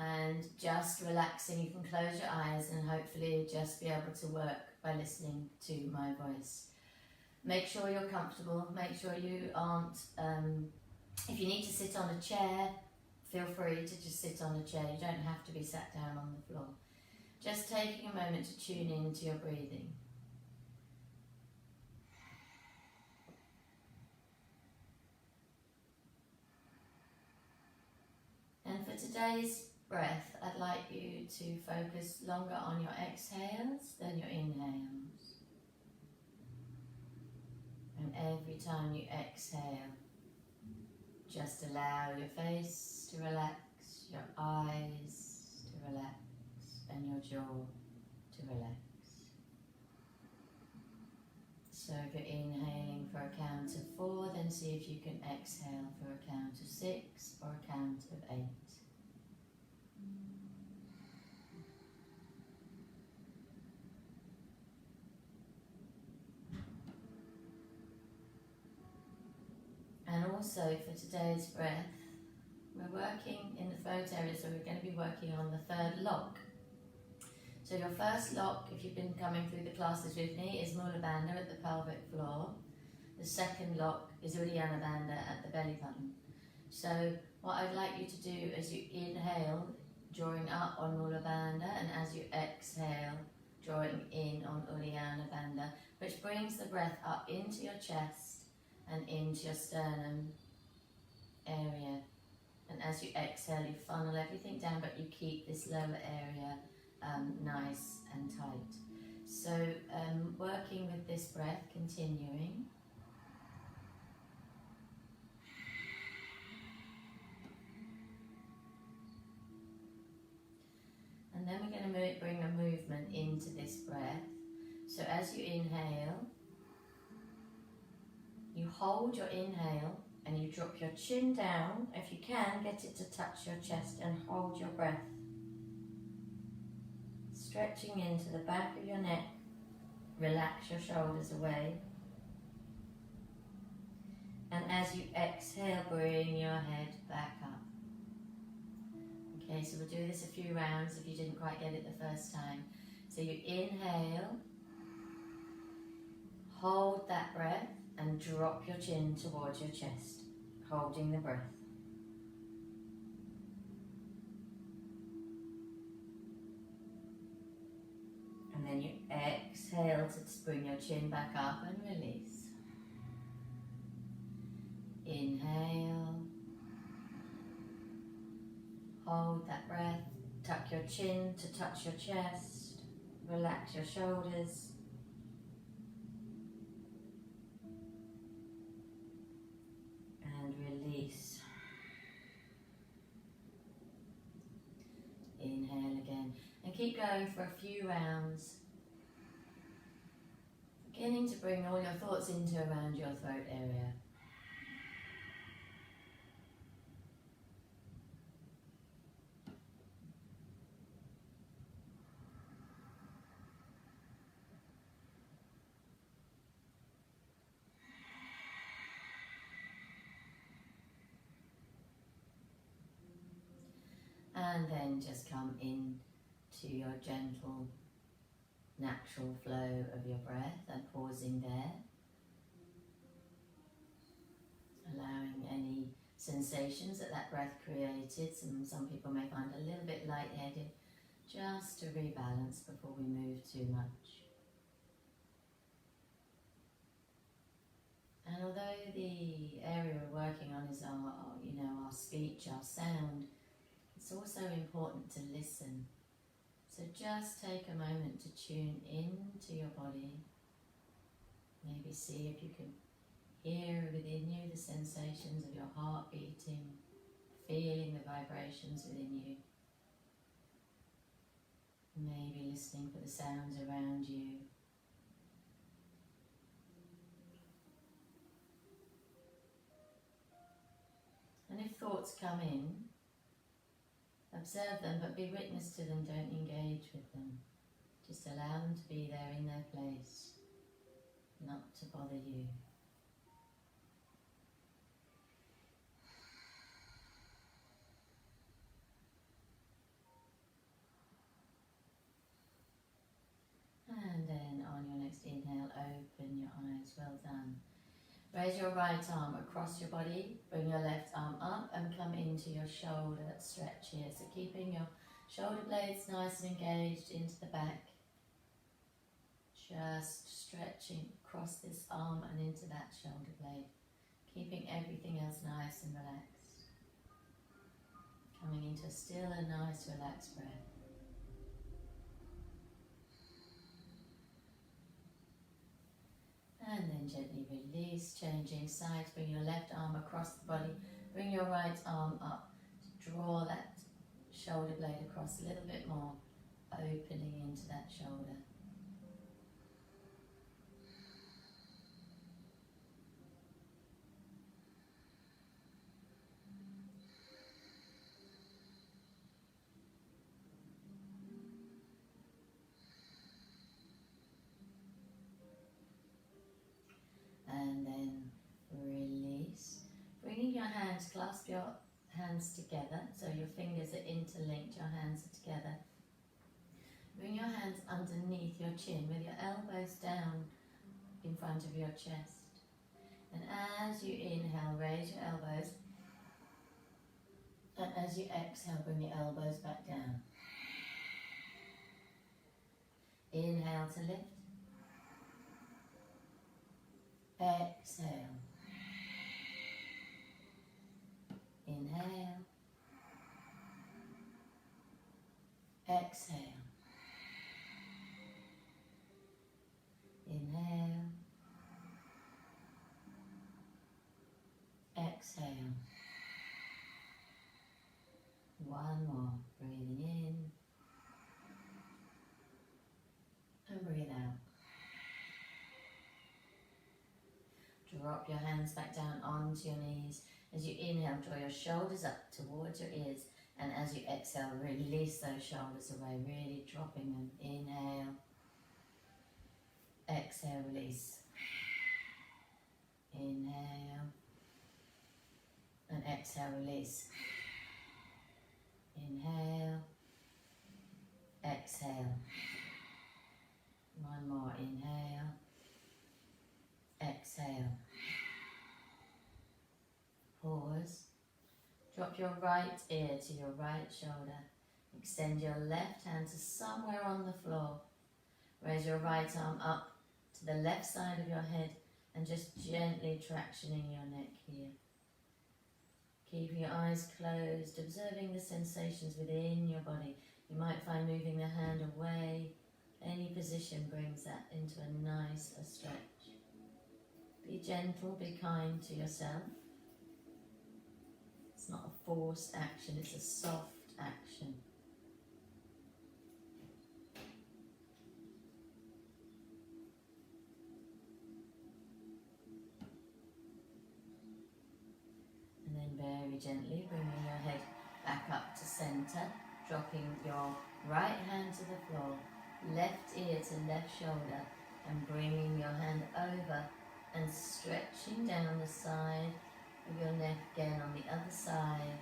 And just relaxing, you can close your eyes and hopefully just be able to work by listening to my voice. Make sure you're comfortable, make sure you aren't, if you need to sit on a chair, feel free to just sit on a chair. You don't have to be sat down on the floor. Just taking a moment to tune in to your breathing. And for today's breath, I'd like you to focus longer on your exhales than your inhales. And every time you exhale, just allow your face to relax, your eyes to relax, and your jaw to relax. So if you're inhaling for a count of 4, then see if you can exhale for a count of 6 or a count of 8. And also for today's breath, we're working in the throat area, so we're going to be working on the 3rd lock. So your first lock, if you've been coming through the classes with me, is Mula Bandha at the pelvic floor. The 2nd lock is Uddiyana Bandha at the belly button. So what I'd like you to do as you inhale, drawing up on Mula Bandha, and as you exhale, drawing in on Uddiyana Bandha, which brings the breath up into your chest and into your sternum area. And as you exhale, you funnel everything down, but you keep this lower area nice and tight. So working with this breath, continuing. And then we're going to bring a movement into this breath. So as you inhale, you hold your inhale and you drop your chin down. If you can, get it to touch your chest and hold your breath. Stretching into the back of your neck, relax your shoulders away. And as you exhale, bring your head back up. Okay, so we'll do this a few rounds if you didn't quite get it the first time. So you inhale, hold that breath and drop your chin towards your chest, holding the breath. And then you exhale to bring your chin back up and release. Inhale. Hold that breath. Tuck your chin to touch your chest. Relax your shoulders. And release. Inhale again. And keep going for a few rounds. Beginning to bring all your thoughts into around your throat area. And then just come in to your gentle, natural flow of your breath and pausing there. Allowing any sensations that breath created. Some people may find a little bit lightheaded, just to rebalance before we move too much. And although the area we're working on is our speech, our sound, it's also important to listen. So just take a moment to tune into your body. Maybe see if you can hear within you the sensations of your heart beating, feeling the vibrations within you. Maybe listening for the sounds around you. And if thoughts come in, observe them, but be witness to them, don't engage with them. Just allow them to be there in their place, not to bother you. Next inhale, open your eyes. Well done. Raise your right arm across your body. Bring your left arm up and come into your shoulder stretch here. So keeping your shoulder blades nice and engaged into the back. Just stretching across this arm and into that shoulder blade. Keeping everything else nice and relaxed. Coming into still a nice relaxed breath. And then gently release, changing sides. Bring your left arm across the body. Bring your right arm up. Draw that shoulder blade across a little bit more, opening into that shoulder. And then release. Bringing your hands, clasp your hands together so your fingers are interlinked, your hands are together. Bring your hands underneath your chin with your elbows down in front of your chest. And as you inhale, raise your elbows. And as you exhale, bring your elbows back down. Inhale to lift. Exhale. Inhale. Exhale. Inhale. Exhale. One more. Breathing in. And breathe out. Drop your hands back down onto your knees. As you inhale, draw your shoulders up towards your ears. And as you exhale, release those shoulders away, really dropping them. Inhale. Exhale, release. Inhale. And exhale, release. Inhale. Exhale. One more. Inhale. Exhale. Pause. Drop your right ear to your right shoulder. Extend your left hand to somewhere on the floor. Raise your right arm up to the left side of your head and just gently tractioning your neck here. Keeping your eyes closed, observing the sensations within your body. You might find moving the hand away. Any position brings that into a nicer stretch. Be gentle, be kind to yourself. It's not a forced action, it's a soft action. And then very gently bringing your head back up to center, dropping your right hand to the floor, left ear to left shoulder, and bringing your hand over and stretching down the side of your neck again on the other side.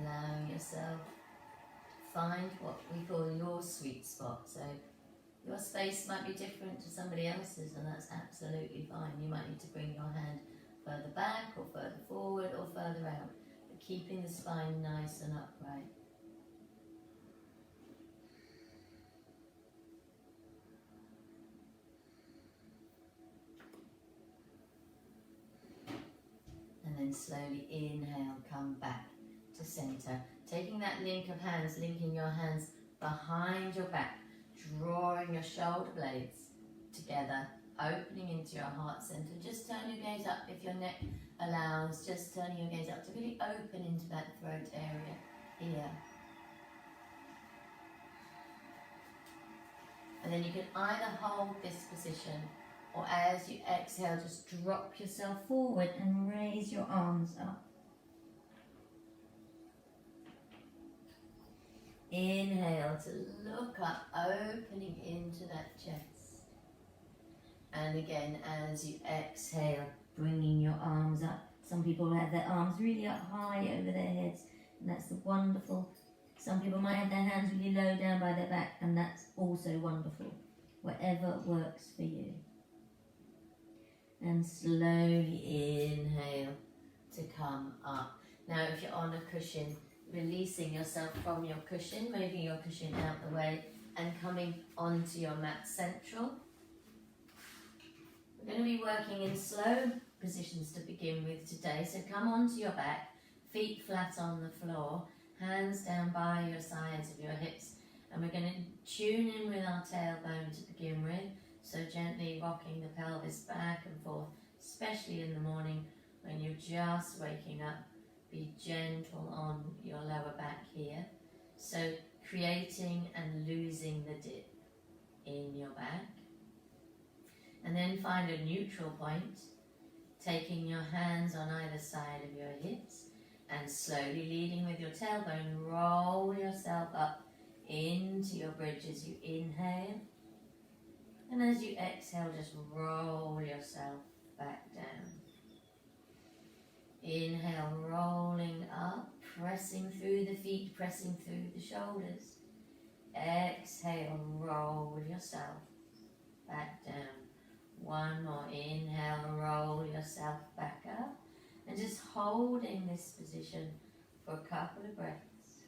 Allowing yourself to find what we call your sweet spot. So your space might be different to somebody else's, and that's absolutely fine. You might need to bring your hand further back or further forward or further out, but keeping the spine nice and upright. And then slowly inhale, come back to center. Taking that link of hands, linking your hands behind your back, drawing your shoulder blades together, opening into your heart center. Just turn your gaze up if your neck allows, just turning your gaze up to really open into that throat area here. And then you can either hold this position, or as you exhale, just drop yourself forward and raise your arms up. Inhale to look up, opening into that chest. And again, as you exhale, bringing your arms up. Some people have their arms really up high over their heads, and that's the wonderful Some people might have their hands really low down by their back, and that's also wonderful. Whatever works for you. And slowly inhale to come up. Now if you're on a cushion, releasing yourself from your cushion, moving your cushion out the way and coming onto your mat central. We're going to be working in slow positions to begin with today, so come onto your back, feet flat on the floor, hands down by your sides of your hips, and we're going to tune in with our tailbone to begin with, so gently rocking the pelvis back and forth, especially in the morning when you're just waking up. Be gentle on your lower back here, so creating and losing the dip in your back. And then find a neutral point, taking your hands on either side of your hips and slowly leading with your tailbone. Roll yourself up into your bridge as you inhale, and as you exhale, just roll yourself back down. Inhale, rolling up, pressing through the feet, pressing through the shoulders. Exhale, roll yourself back down. One more, inhale, roll yourself back up, and just holding this position for a couple of breaths.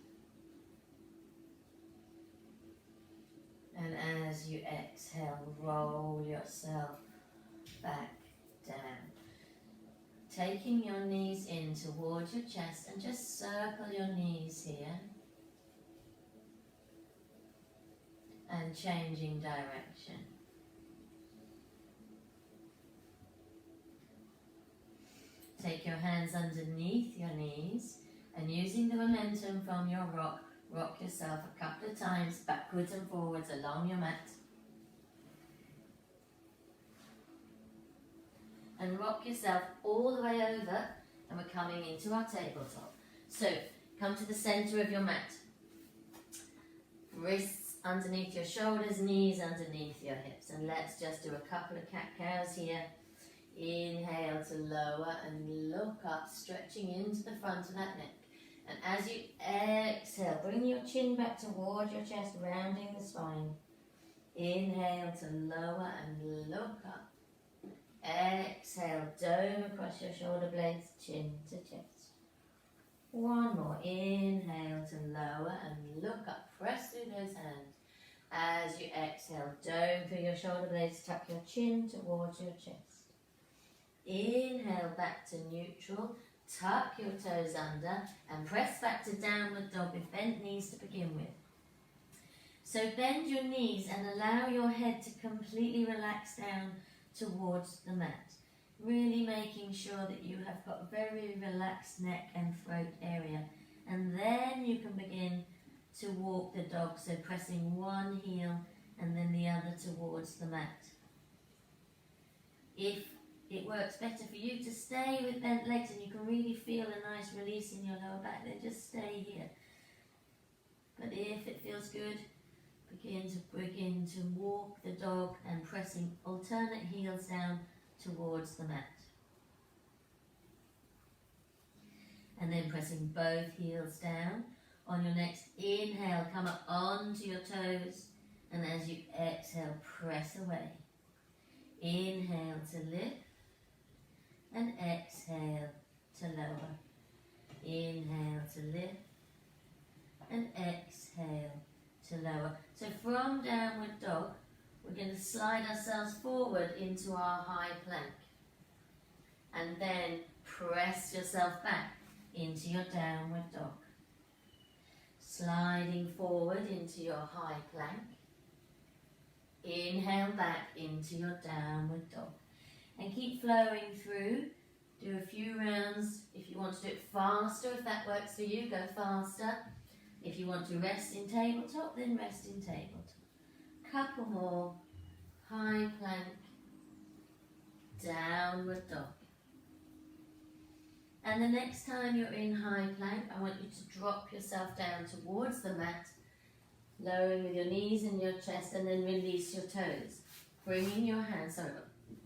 And as you exhale, roll yourself back down. Taking your knees in towards your chest, and just circle your knees here. And changing direction. Take your hands underneath your knees, and using the momentum from your rock, rock yourself a couple of times backwards and forwards along your mat. And rock yourself all the way over, and we're coming into our tabletop. So, come to the center of your mat. Wrists underneath your shoulders, knees underneath your hips. And let's just do a couple of cat-cows here. Inhale to lower and look up, stretching into the front of that neck. And as you exhale, bring your chin back towards your chest, rounding the spine. Inhale to lower and look up. Exhale, dome across your shoulder blades, chin to chest. One more, inhale to lower and look up, press through those hands. As you exhale, dome through your shoulder blades, tuck your chin towards your chest. Inhale back to neutral, tuck your toes under and press back to downward dog with bent knees to begin with. So bend your knees and allow your head to completely relax down towards the mat. Really making sure that you have got a very relaxed neck and throat area. And then you can begin to walk the dog, so pressing one heel and then the other towards the mat. If it works better for you to stay with bent legs and you can really feel a nice release in your lower back, then just stay here. But if it feels good, begin to walk the dog and pressing alternate heels down towards the mat. And then pressing both heels down. On your next inhale, come up onto your toes, and as you exhale, press away. Inhale to lift, and exhale to lower. Inhale to lift, and exhale to lower. So from downward dog, we're going to slide ourselves forward into our high plank. And then press yourself back into your downward dog. Sliding forward into your high plank. Inhale back into your downward dog. And keep flowing through. Do a few rounds. If you want to do it faster, if that works for you, go faster. If you want to rest in tabletop, then rest in tabletop. Couple more. High plank. Downward dog. And the next time you're in high plank, I want you to drop yourself down towards the mat, lowering with your knees and your chest, and then release your toes. Bringing your hands, sorry,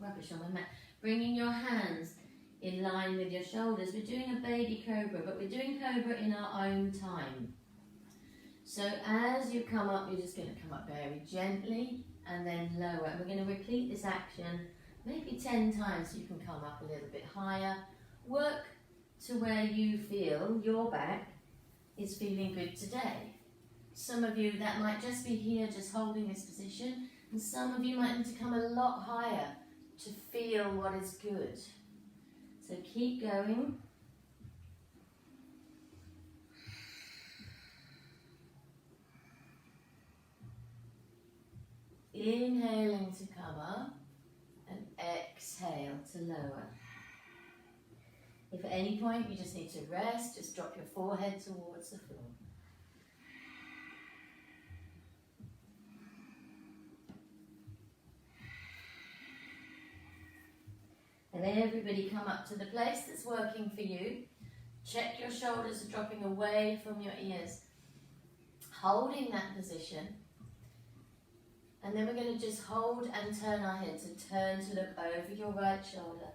rubbish on my mat. Bringing your hands in line with your shoulders. We're doing a baby cobra, but we're doing cobra in our own time. So as you come up, you're just going to come up very gently and then lower. And we're going to repeat this action maybe 10 times so you can come up a little bit higher. Work to where you feel your back is feeling good today. Some of you, that might just be here, just holding this position. And some of you might need to come a lot higher to feel what is good. So keep going. Inhaling to come up and exhale to lower. If at any point you just need to rest, just drop your forehead towards the floor. And then everybody come up to the place that's working for you. Check your shoulders are dropping away from your ears. Holding that position. And then we're going to just hold and turn our head. So turn to look over your right shoulder.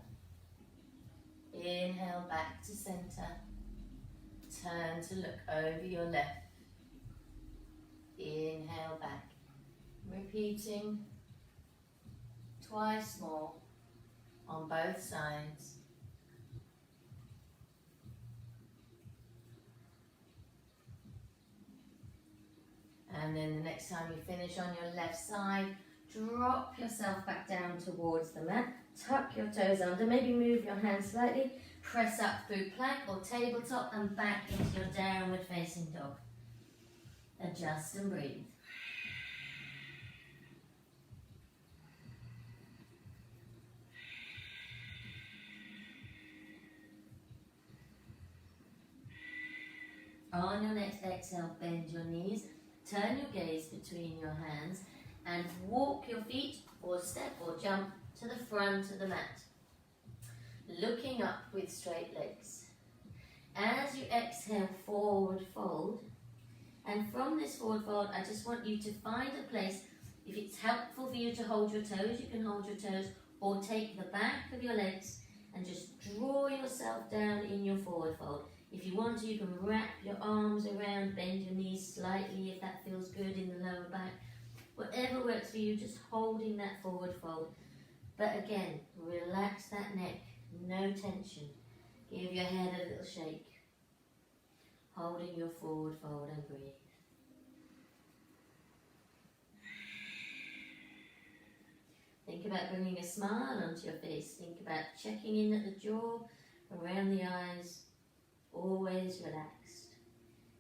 Inhale back to center. Turn to look over your left. Inhale back. Repeating twice more on both sides. And then the next time you finish on your left side, drop yourself back down towards the mat. Tuck your toes under, maybe move your hands slightly. Press up through plank or tabletop and back into your downward facing dog. Adjust and breathe. On your next exhale, bend your knees. Turn your gaze between your hands and walk your feet or step or jump to the front of the mat. Looking up with straight legs. As you exhale, forward fold. And from this forward fold, I just want you to find a place. If it's helpful for you to hold your toes, you can hold your toes or take the back of your legs and just draw yourself down in your forward fold. If you want to, you can wrap your arms around, bend your knees slightly if that feels good in the lower back. Whatever works for you, just holding that forward fold. But again, relax that neck, no tension. Give your head a little shake. Holding your forward fold and breathe. Think about bringing a smile onto your face. Think about checking in at the jaw, around the eyes. Always relaxed.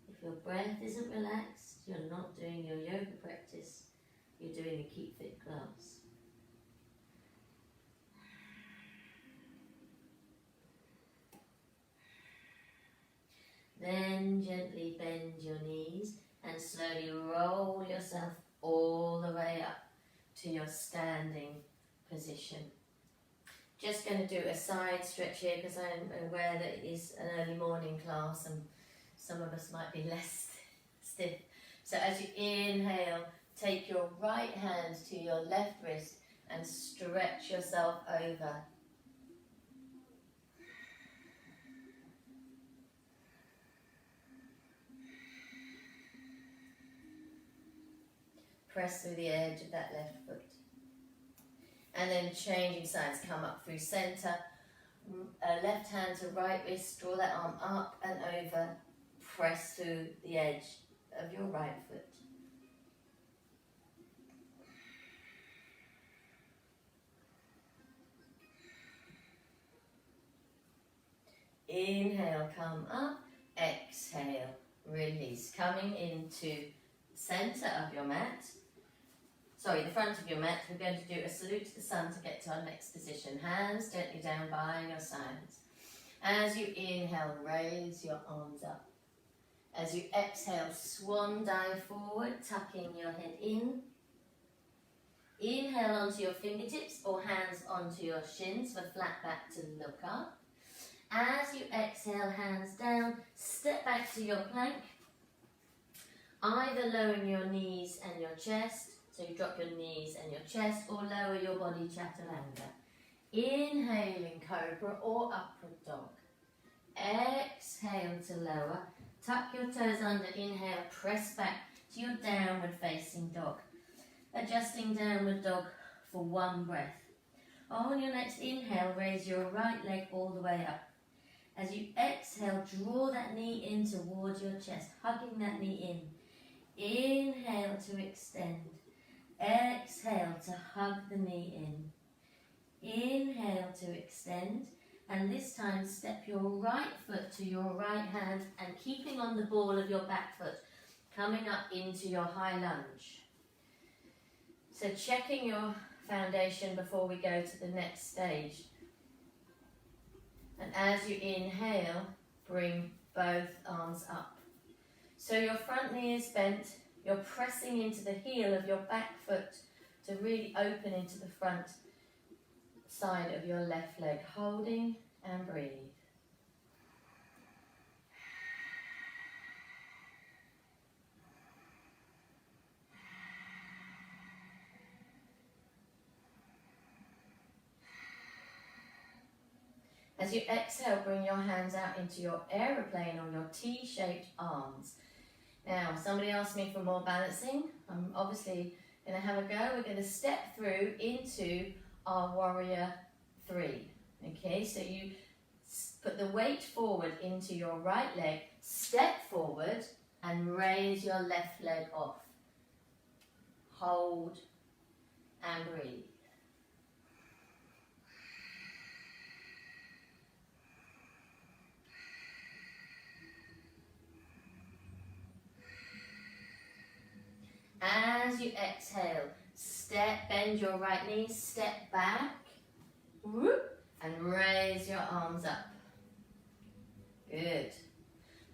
If your breath isn't relaxed, you're not doing your yoga practice. You're doing a Keep Fit class. Then gently bend your knees and slowly roll yourself all the way up to your standing position. Just going to do a side stretch here because I'm aware that it is an early morning class and some of us might be less stiff. So as you inhale, take your right hand to your left wrist and stretch yourself over. Press through the edge of that left foot. And then changing sides, come up through center, left hand to right wrist, draw that arm up and over, press through the edge of your right foot. Inhale, come up, exhale, release. Coming into center of your mat. Sorry, the front of your mat, we're going to do a salute to the sun to get to our next position. Hands gently down by your sides. As you inhale, raise your arms up. As you exhale, swan dive forward, tucking your head in. Inhale onto your fingertips or hands onto your shins for flat back to look up. As you exhale, hands down, step back to your plank. Either lowering your knees and your chest, so you drop your knees and your chest, or lower your body, chaturanga. Inhaling cobra or upward dog. Exhale to lower. Tuck your toes under, inhale, press back to your downward facing dog. Adjusting downward dog for 1 breath. On your next inhale, raise your right leg all the way up. As you exhale, draw that knee in towards your chest, hugging that knee in. Inhale to extend. Exhale to hug the knee in. Inhale to extend. And this time, step your right foot to your right hand and keeping on the ball of your back foot, coming up into your high lunge. So checking your foundation before we go to the next stage. And as you inhale, bring both arms up. So your front knee is bent, you're pressing into the heel of your back foot to really open into the front side of your left leg, holding and breathe. As you exhale, bring your hands out into your aeroplane or your T-shaped arms. Now, somebody asked me for more balancing. I'm obviously going to have a go. We're going to step through into our warrior 3. Okay, so you put the weight forward into your right leg, step forward and raise your left leg off. Hold and breathe. As you exhale, bend your right knee, step back, whoop, and raise your arms up. Good.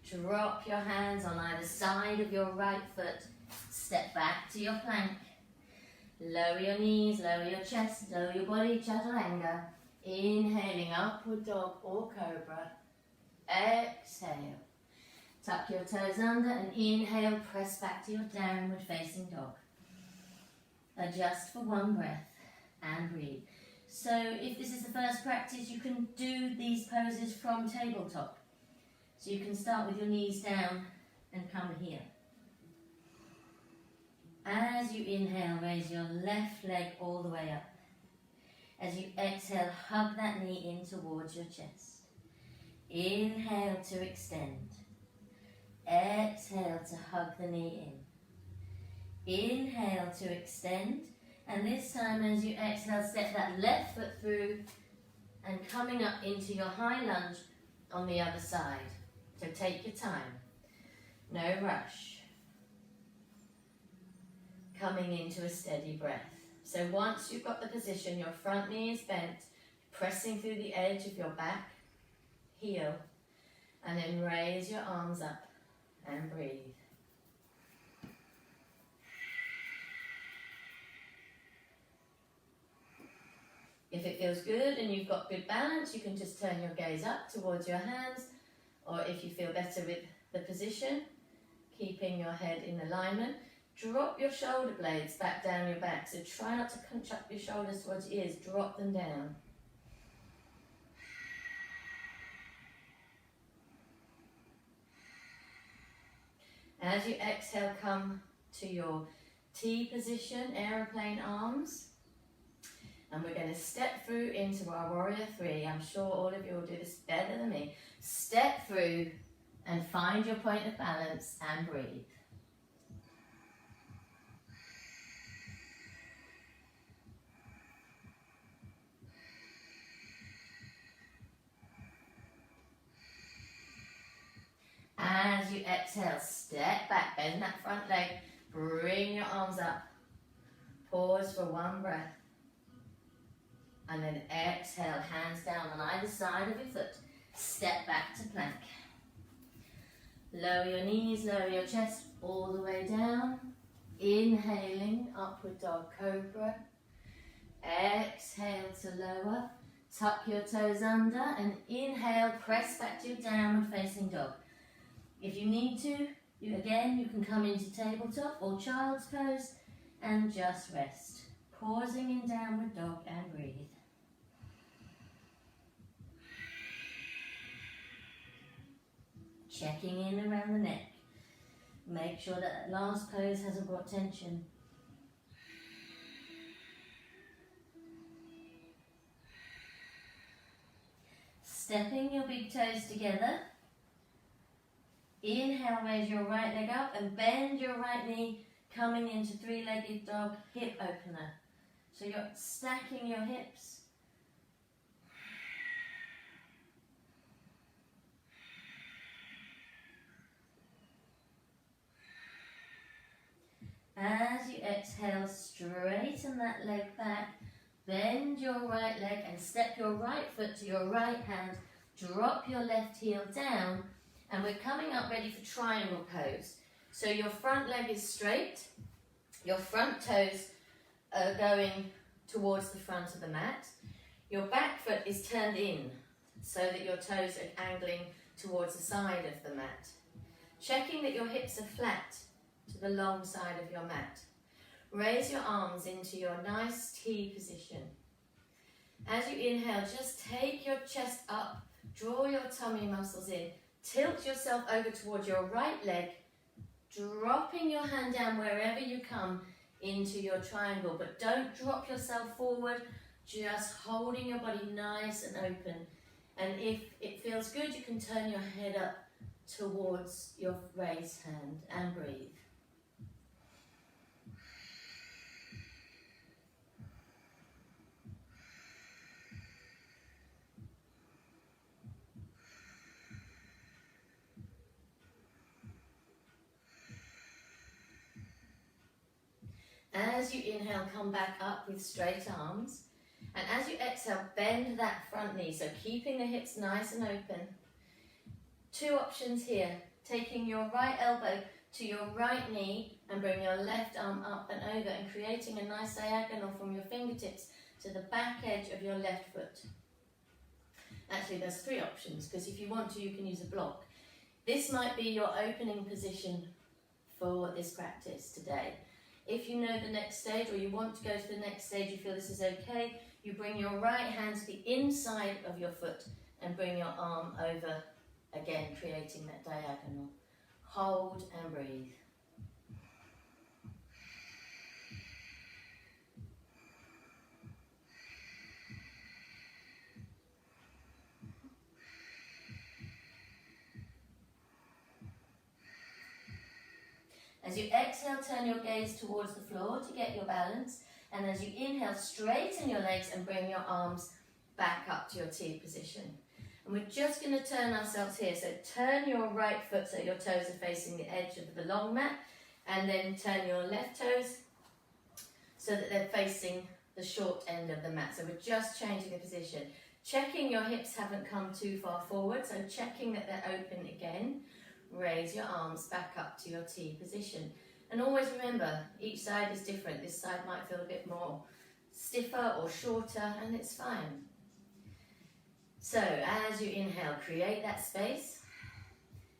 Drop your hands on either side of your right foot, step back to your plank. Lower your knees, lower your chest, lower your body, chaturanga. Inhaling, upward dog or cobra. Exhale. Tuck your toes under and inhale, press back to your downward facing dog. Adjust for 1 breath and breathe. So if this is the first practice, you can do these poses from tabletop. So you can start with your knees down and come here. As you inhale, raise your left leg all the way up. As you exhale, hug that knee in towards your chest. Inhale to extend. Exhale to hug the knee in. Inhale to extend. And this time as you exhale, step that left foot through and coming up into your high lunge on the other side. So take your time. No rush. Coming into a steady breath. So once you've got the position, your front knee is bent, pressing through the edge of your back heel, and then raise your arms up and breathe. If it feels good and you've got good balance, you can just turn your gaze up towards your hands, or if you feel better with the position, keeping your head in alignment, drop your shoulder blades back down your back. So try not to crunch up your shoulders towards your ears, drop them down. As you exhale, come to your T position, aeroplane arms. And we're going to step through into our warrior 3. I'm sure all of you will do this better than me. Step through and find your point of balance and breathe. As you exhale, step back, bend that front leg, bring your arms up. Pause for 1 breath. And then exhale, hands down on either side of your foot. Step back to plank. Lower your knees, lower your chest all the way down. Inhaling, upward dog cobra. Exhale to lower. Tuck your toes under and inhale, press back to your downward facing dog. If you need to, you can come into tabletop or child's pose and just rest. Pausing in downward dog and breathe. Checking in around the neck. Make sure that last pose hasn't got tension. Stepping your big toes together. Inhale, raise your right leg up and bend your right knee, coming into three-legged dog, hip opener. So you're stacking your hips. As you exhale, straighten that leg back, bend your right leg and step your right foot to your right hand, drop your left heel down, and we're coming up ready for triangle pose. So your front leg is straight, your front toes are going towards the front of the mat, your back foot is turned in so that your toes are angling towards the side of the mat. Checking that your hips are flat to the long side of your mat. Raise your arms into your nice T position. As you inhale, just take your chest up, draw your tummy muscles in, tilt yourself over towards your right leg, dropping your hand down wherever you come into your triangle, but don't drop yourself forward, just holding your body nice and open. And if it feels good, you can turn your head up towards your raised hand and breathe. As you inhale, come back up with straight arms. And as you exhale, bend that front knee. So keeping the hips nice and open. Two options here. Taking your right elbow to your right knee and bring your left arm up and over and creating a nice diagonal from your fingertips to the back edge of your left foot. Actually, there's three options because if you want to, you can use a block. This might be your opening position for this practice today. If you know the next stage or you want to go to the next stage, you feel this is okay, you bring your right hand to the inside of your foot and bring your arm over again, creating that diagonal. Hold and breathe. As you exhale, turn your gaze towards the floor to get your balance. And as you inhale, straighten your legs and bring your arms back up to your T position. And we're just going to turn ourselves here. So turn your right foot so your toes are facing the edge of the long mat. And then turn your left toes so that they're facing the short end of the mat. So we're just changing the position. Checking your hips haven't come too far forward. So checking that they're open again. Raise your arms back up to your T position. And always remember, each side is different. This side might feel a bit more stiffer or shorter, and it's fine. So as you inhale, create that space.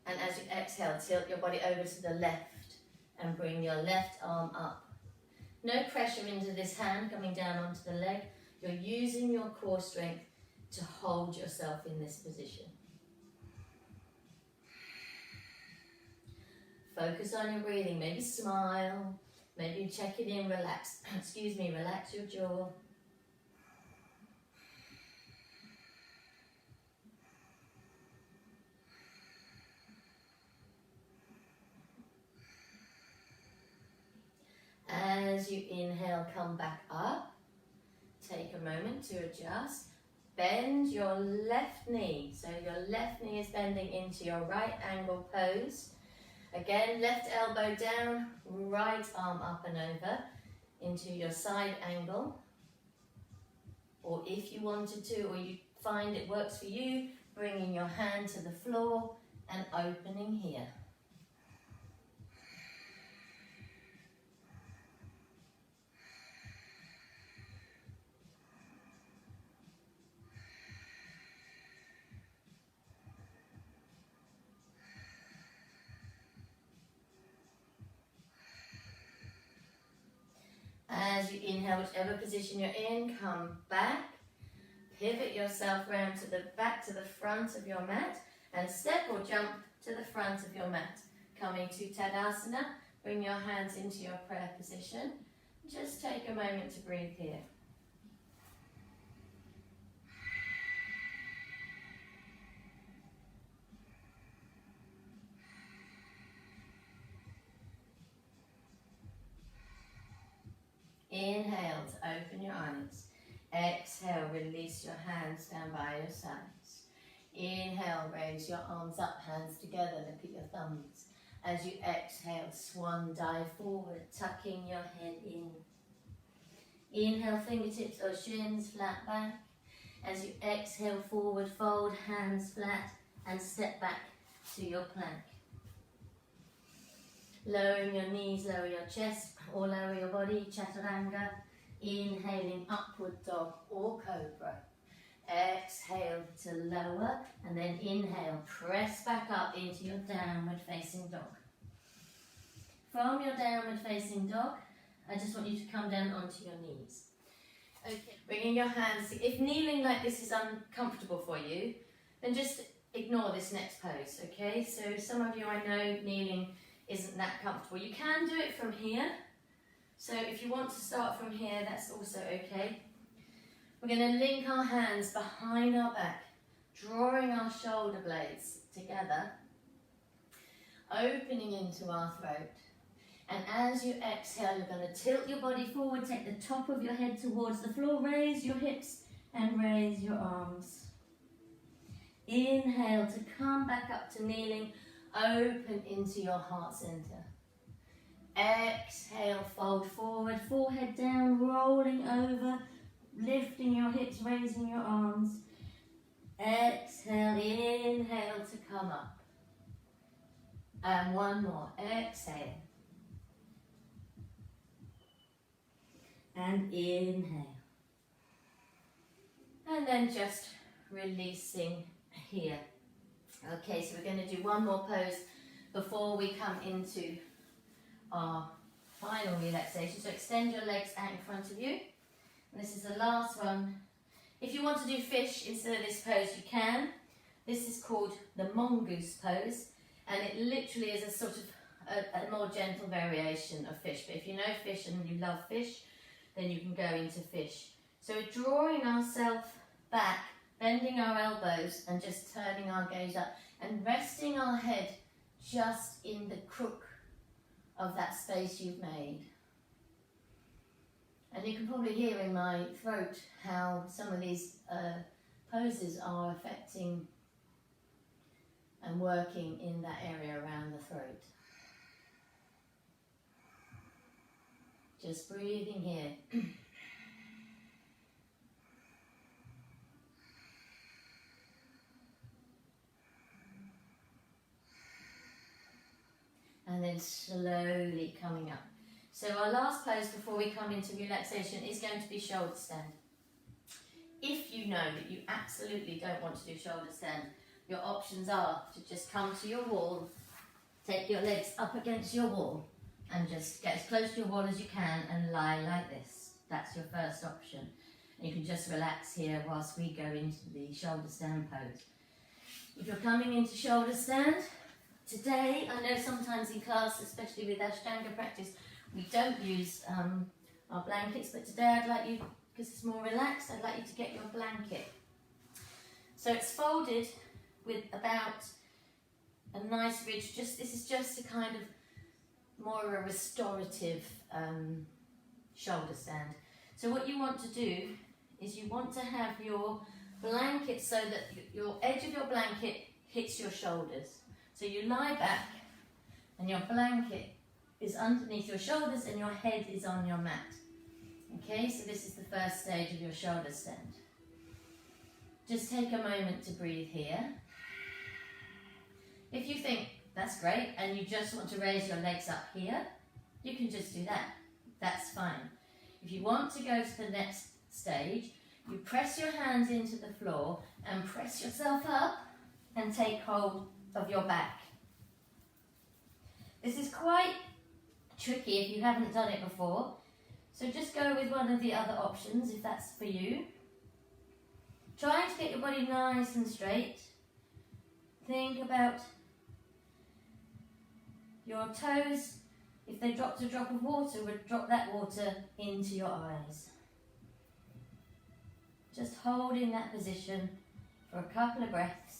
And as you exhale, tilt your body over to the left and bring your left arm up. No pressure into this hand coming down onto the leg. You're using your core strength to hold yourself in this position. Focus on your breathing, maybe smile, maybe check it in, relax, relax your jaw. As you inhale, come back up, take a moment to adjust, bend your left knee, so your left knee is bending into your right angle pose. Again, left elbow down, right arm up and over into your side angle. Or if you wanted to, or you find it works for you, bringing your hand to the floor and opening here. As you inhale, whichever position you're in, come back, pivot yourself round to the back to the front of your mat and step or jump to the front of your mat. coming to Tadasana. Bring your hands into your prayer position. Just take a moment to breathe here. Inhale to open your eyes. Exhale, release your hands down by your sides. Inhale, raise your arms up, hands together, look at your thumbs. As you exhale, swan dive forward, tucking your head in. Inhale, fingertips or shins flat back. As you exhale, forward fold, hands flat, and step back to your plank. Lowering your knees, lower your chest, or lower your body, chaturanga. Inhaling, upward dog or cobra. Exhale to lower, and then inhale, press back up into your downward facing dog. From your downward facing dog, I just want you to come down onto your knees. Okay, bringing your hands, if kneeling like this is uncomfortable for you, then just ignore this next pose, okay? So some of you, I know kneeling isn't that comfortable. You can do it from here. So if you want to start from here, that's also okay. We're going to link our hands behind our back, drawing our shoulder blades together, opening into our throat. And as you exhale, you're going to tilt your body forward, take the top of your head towards the floor, raise your hips and raise your arms. Inhale to come back up to kneeling, open into your heart center. Exhale, fold forward, forehead down, rolling over, lifting your hips, raising your arms. Exhale, inhale to come up. And one more, exhale. And inhale. And then just releasing here. Okay, so we're going to do one more pose before we come into our final relaxation. So extend your legs out in front of you. And this is the last one. If you want to do fish instead of this pose, you can. This is called the mongoose pose. And it literally is a sort of a more gentle variation of fish. But if you know fish and you love fish, then you can go into fish. So we're drawing ourselves back, bending our elbows and just turning our gaze up and resting our head just in the crook of that space you've made. And you can probably hear in my throat how some of these poses are affecting and working in that area around the throat. Just breathing here. And then slowly coming up. So our last pose before we come into relaxation is going to be shoulder stand. If you know that you absolutely don't want to do shoulder stand, your options are to just come to your wall, take your legs up against your wall, and just get as close to your wall as you can and lie like this. That's your first option. And you can just relax here whilst we go into the shoulder stand pose. If you're coming into shoulder stand, today, I know sometimes in class, especially with Ashtanga practice, we don't use our blankets, but today I'd like you, because it's more relaxed, I'd like you to get your blanket. So it's folded with about a nice ridge. This is just a kind of more of a restorative shoulder stand. So what you want to do is you want to have your blanket so that your edge of your blanket hits your shoulders. So you lie back and your blanket is underneath your shoulders and your head is on your mat. Okay, so this is the first stage of your shoulder stand. Just take a moment to breathe here. If you think that's great and you just want to raise your legs up here, you can just do that. That's fine. If you want to go to the next stage, you press your hands into the floor and press yourself up and take hold of your back. This is quite tricky if you haven't done it before, so just go with one of the other options if that's for you. Try to get your body nice and straight. Think about Your toes, if they dropped a drop of water, would drop that water into your eyes. Just hold in that position for a couple of breaths.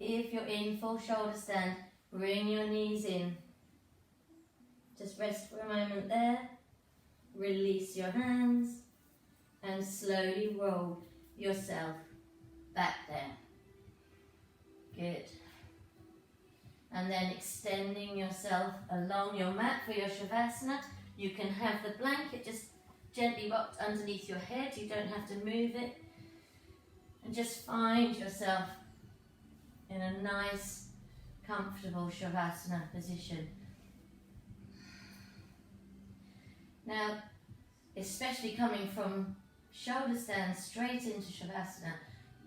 If you're in full shoulder stand, bring your knees in. Just rest for a moment there. Release your hands and slowly roll yourself back there. Good. And then extending yourself along your mat for your Shavasana. You can have the blanket just gently rocked underneath your head. You don't have to move it. And just find yourself in a nice, comfortable Shavasana position. Now, especially coming from shoulder stand straight into Shavasana,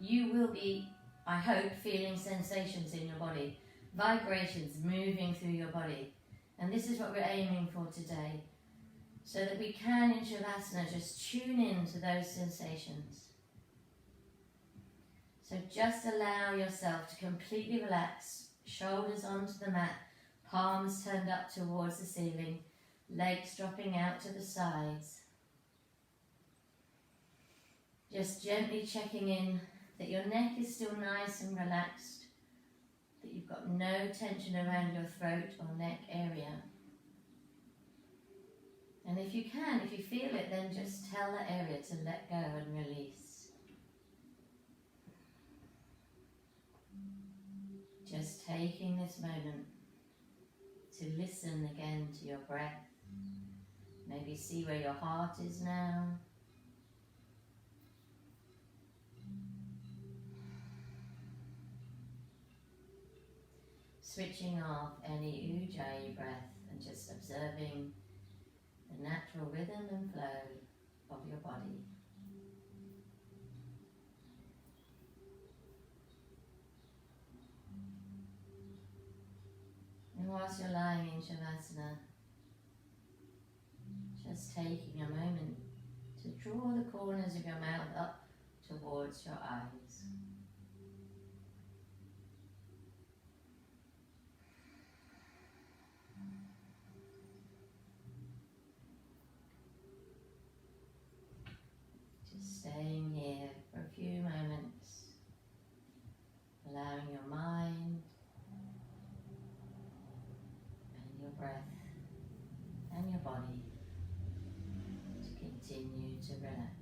you will be, I hope, feeling sensations in your body, vibrations moving through your body. And this is what we're aiming for today, so that we can in Shavasana just tune in to those sensations. So just allow yourself to completely relax, shoulders onto the mat, palms turned up towards the ceiling, legs dropping out to the sides. Just gently checking in that your neck is still nice and relaxed, that you've got no tension around your throat or neck area. And if you can, if you feel it, then just tell that area to let go and release. Just taking this moment to listen again to your breath. Maybe see where your heart is now. Switching off any ujjayi breath and just observing the natural rhythm and flow of your body. And whilst you're lying in Shavasana, just taking a moment to draw the corners of your mouth up towards your eyes. Just staying here for a few moments, allowing your mind and your breath and your body to continue to relax.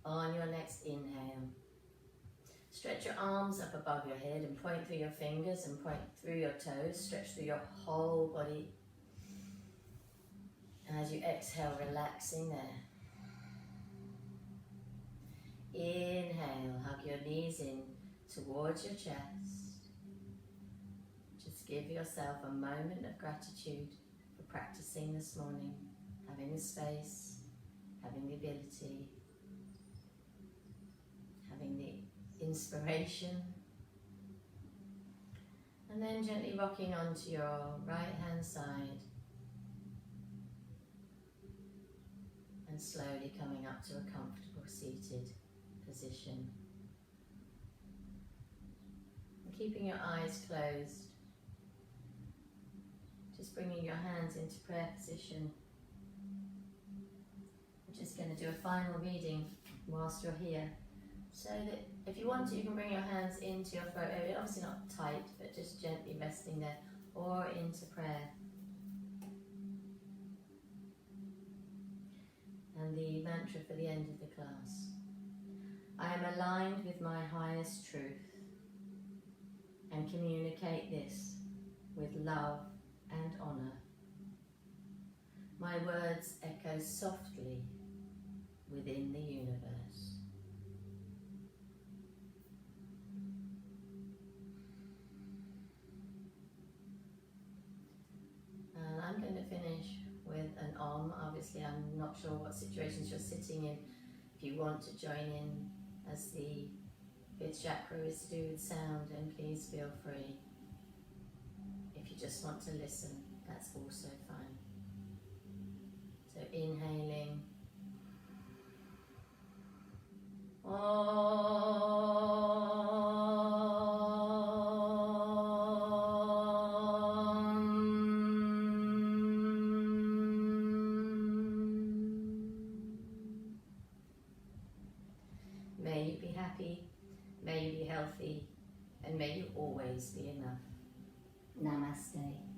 On your next inhale, stretch your arms up above your head and point through your fingers and point through your toes. Stretch through your whole body. And as you exhale, relaxing there. Inhale, hug your knees in towards your chest. Just give yourself a moment of gratitude for practicing this morning, having the space, having the ability, having the inspiration, and then gently rocking onto your right hand side and slowly coming up to a comfortable seated position. And keeping your eyes closed, just bringing your hands into prayer position. We're just going to do a final reading whilst you're here. So that if you want to, you can bring your hands into your throat area, obviously not tight, but just gently resting there, or into prayer. And the mantra for the end of the class. I am aligned with my highest truth. and communicate this with love and honour. My words echo softly within the universe. And I'm going to finish with an Om. Obviously, I'm not sure what situations you're sitting in. If you want to join in as the fifth chakra is to do with sound, then please feel free. If you just want to listen, that's also fine. So inhaling. May you be happy, may you be healthy, and may you always be enough. Namaste.